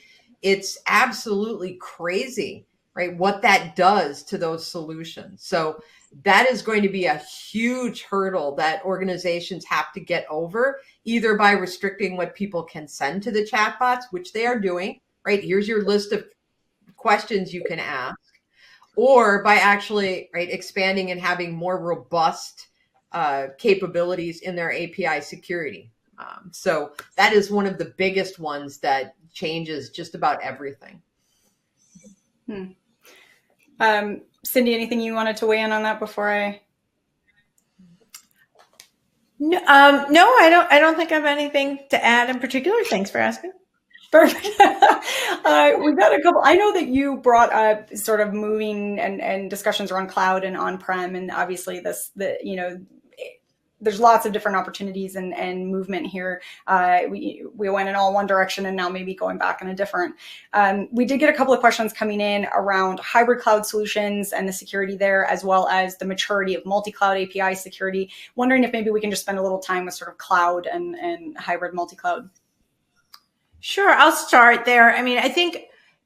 It's absolutely crazy, right? What that does to those solutions. So that is going to be a huge hurdle that organizations have to get over, either by restricting what people can send to the chatbots, which they are doing, right? Here's your list of questions you can ask, or by actually, right, expanding and having more robust capabilities in their API security. So that is one of the biggest ones that changes just about everything. Cindy, anything you wanted to weigh in on that before I? No, I don't think I have anything to add in particular. Thanks for asking. Perfect. We've got a couple. I know that you brought up sort of moving and discussions around cloud and on-prem, and obviously there's lots of different opportunities and movement here. We went in all one direction and now maybe going back in a different. We did get a couple of questions coming in around hybrid cloud solutions and the security there, as well as the maturity of multi-cloud API security. Wondering if maybe we can just spend a little time with sort of cloud and hybrid multi-cloud. Sure, I'll start there. I mean, I think,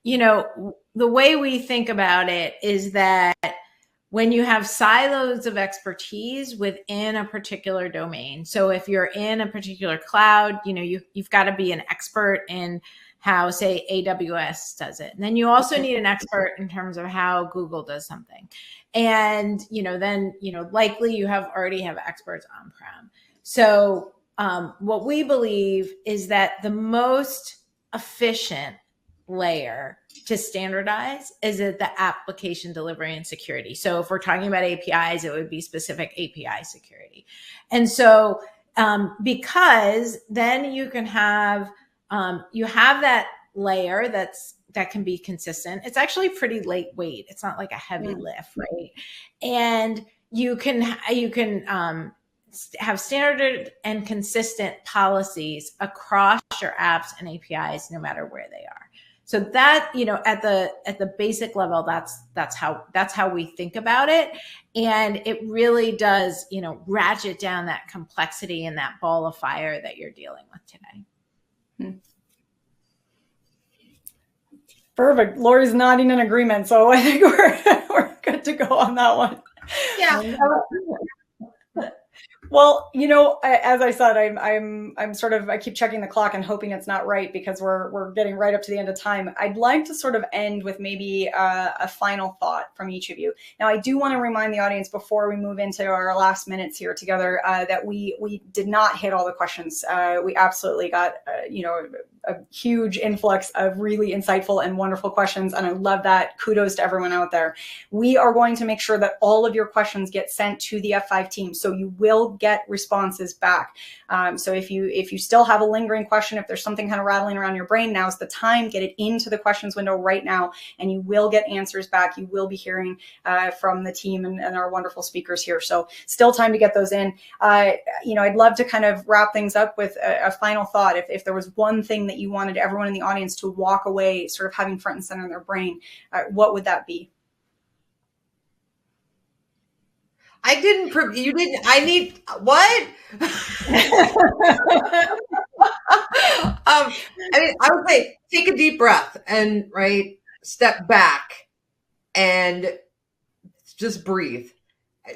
the way we think about it is that when you have silos of expertise within a particular domain. So if you're in a particular cloud, you've got to be an expert in how, say, AWS does it. And then you also need an expert in terms of how Google does something. And, then, likely you already have experts on-prem. So what we believe is that the most efficient layer to standardize is at the application delivery and security. So if we're talking about APIs, it would be specific API security. And so because then you can have, you have that layer that can be consistent. It's actually pretty lightweight. It's not like a heavy lift, right? And you can have standard and consistent policies across your apps and APIs, no matter where they are. So that, at the basic level, that's how we think about it. And it really does, ratchet down that complexity and that ball of fire that you're dealing with today. Perfect. Lori's nodding in agreement. So I think we're good to go on that one. Yeah. Well, as I said, I'm sort of, I keep checking the clock and hoping it's not right because we're getting right up to the end of time. I'd like to sort of end with maybe a final thought from each of you. Now, I do want to remind the audience before we move into our last minutes here together that we did not hit all the questions. We absolutely got, a huge influx of really insightful and wonderful questions. And I love that. Kudos to everyone out there. We are going to make sure that all of your questions get sent to the F5 team. So you will get responses back. So if you still have a lingering question, if there's something kind of rattling around your brain, now's the time. Get it into the questions window right now, and you will get answers back. You will be hearing from the team and our wonderful speakers here. So still time to get those in. I'd love to kind of wrap things up with a final thought. If there was one thing that you wanted everyone in the audience to walk away sort of having front and center in their brain, what would that be? I need what? I mean, I would say take a deep breath and step back and just breathe.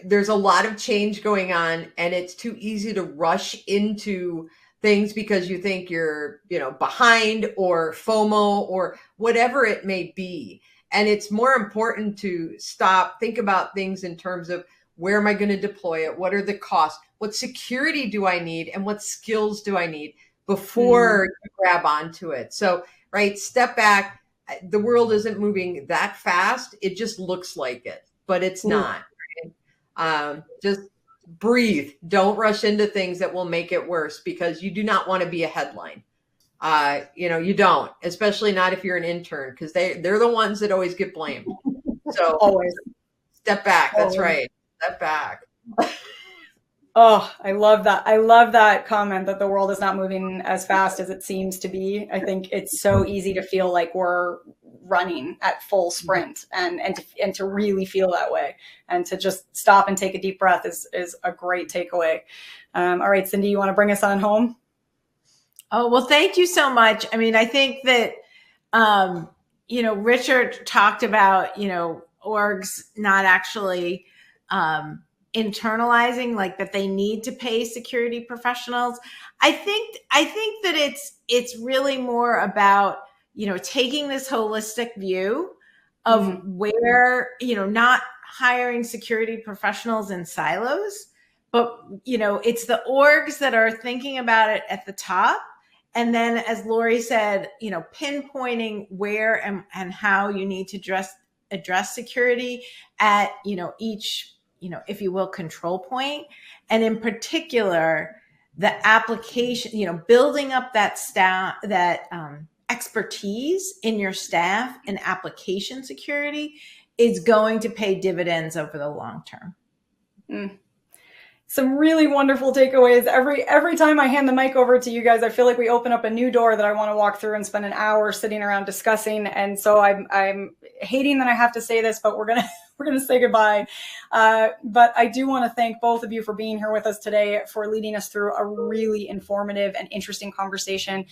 There's a lot of change going on, and it's too easy to rush into things because you think you're, behind or FOMO or whatever it may be. And it's more important to stop, think about things in terms of where am I going to deploy it? What are the costs? What security do I need? And what skills do I need before you grab onto it? So, step back. The world isn't moving that fast. It just looks like it, but it's not. Just breathe. Don't rush into things that will make it worse, because you do not want to be a headline. You don't, especially not if you're an intern, because they're the ones that always get blamed. So Always. Step back. That's right. Step back. Oh, I love that. I love that comment that the world is not moving as fast as it seems to be. I think it's so easy to feel like we're running at full sprint, and to really feel that way, and to just stop and take a deep breath is a great takeaway. All right, Cindy, you want to bring us on home? Oh, well, thank you so much. I mean, I think that, Richard talked about, orgs not actually, internalizing, like that they need to pay security professionals. I think that it's really more about, taking this holistic view of where, not hiring security professionals in silos, but, it's the orgs that are thinking about it at the top. And then, as Lori said, pinpointing where and how you need to address security at, each, if you will, control point. And in particular, the application, building up that staff, that expertise in your staff in application security is going to pay dividends over the long term. Some really wonderful takeaways. Every time I hand the mic over to you guys, I feel like we open up a new door that I want to walk through and spend an hour sitting around discussing. And so I'm hating that I have to say this, but we're gonna say goodbye. But I do want to thank both of you for being here with us today, for leading us through a really informative and interesting conversation.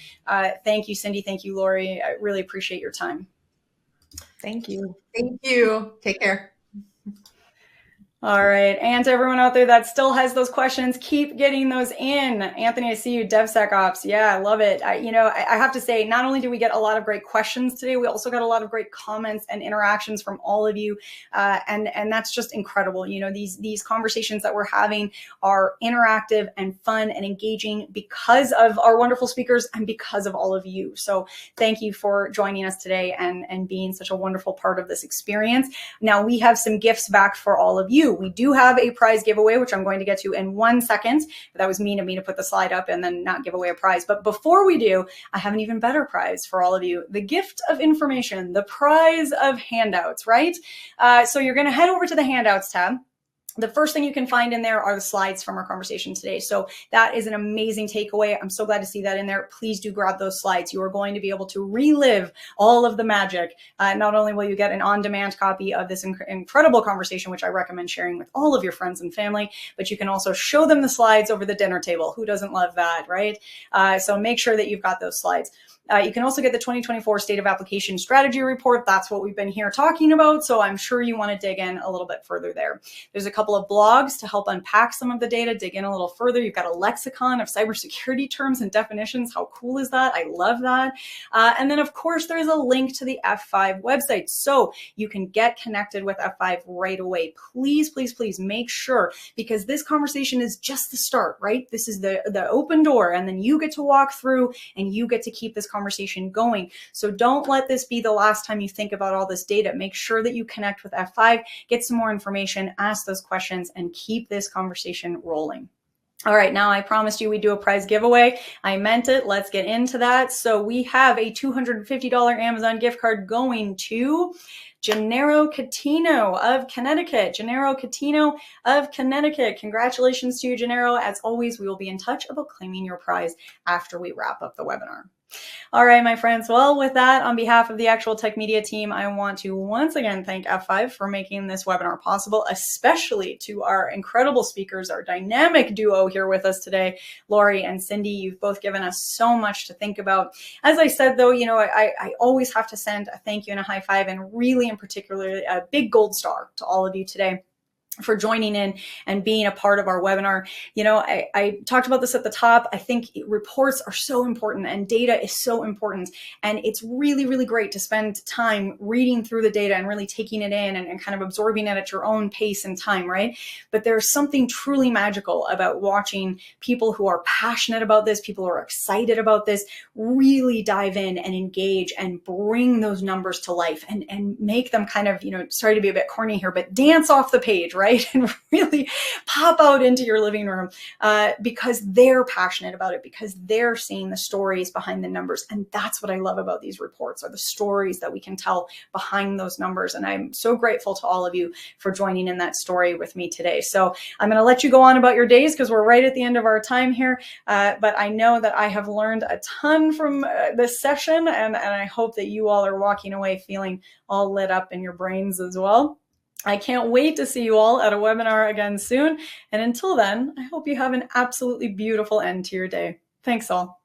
Thank you, Cindy. Thank you, Lori. I really appreciate your time. Thank you. Thank you. Take care. All right. And to everyone out there that still has those questions, keep getting those in. Anthony, I see you, DevSecOps. Yeah, I love it. I have to say, not only do we get a lot of great questions today, we also got a lot of great comments and interactions from all of you. And that's just incredible. These conversations that we're having are interactive and fun and engaging because of our wonderful speakers and because of all of you. So thank you for joining us today and being such a wonderful part of this experience. Now, we have some gifts back for all of you. We do have a prize giveaway, which I'm going to get to in 1 second. That was mean of me to put the slide up and then not give away a prize. But before we do, I have an even better prize for all of you. The gift of information, the prize of handouts, right? So you're going to head over to the handouts tab. The first thing you can find in there are the slides from our conversation today. So that is an amazing takeaway. I'm so glad to see that in there. Please do grab those slides. You are going to be able to relive all of the magic. Not only will you get an on-demand copy of this incredible conversation, which I recommend sharing with all of your friends and family, but you can also show them the slides over the dinner table. Who doesn't love that, right? So make sure that you've got those slides. You can also get the 2024 State of Application Strategy Report. That's what we've been here talking about. So I'm sure you want to dig in a little bit further there. There's a couple of blogs to help unpack some of the data, dig in a little further. You've got a lexicon of cybersecurity terms and definitions. How cool is that? I love that. And then, of course, there's a link to the F5 website. So you can get connected with F5 right away. Please, please, please make sure, because this conversation is just the start, right? This is the open door, and then you get to walk through and you get to keep this conversation going. So don't let this be the last time you think about all this data. Make sure that you connect with F5, get some more information, ask those questions, and keep this conversation rolling. All right, now I promised you we'd do a prize giveaway. I meant it. Let's get into that. So we have a $250 Amazon gift card going to Gennaro Catino of Connecticut. Gennaro Catino of Connecticut. Congratulations to you, Gennaro. As always, we will be in touch about claiming your prize after we wrap up the webinar. All right, my friends. Well, with that, on behalf of the Actual Tech Media team, I want to once again thank F5 for making this webinar possible, especially to our incredible speakers, our dynamic duo here with us today, Lori and Cindy. You've both given us so much to think about. As I said, though, I always have to send a thank you and a high five, and really in particular, a big gold star to all of you today for joining in and being a part of our webinar. I talked about this at the top. I think reports are so important and data is so important. And it's really, really great to spend time reading through the data and really taking it in and kind of absorbing it at your own pace and time, right? But there's something truly magical about watching people who are passionate about this, people who are excited about this, really dive in and engage and bring those numbers to life and make them kind of, sorry to be a bit corny here, but dance off the page, right? And really pop out into your living room because they're passionate about it, because they're seeing the stories behind the numbers. And that's what I love about these reports, are the stories that we can tell behind those numbers. And I'm so grateful to all of you for joining in that story with me today. So I'm going to let you go on about your days because we're right at the end of our time here. But I know that I have learned a ton from this session, and I hope that you all are walking away feeling all lit up in your brains as well. I can't wait to see you all at a webinar again soon. And until then, I hope you have an absolutely beautiful end to your day. Thanks all.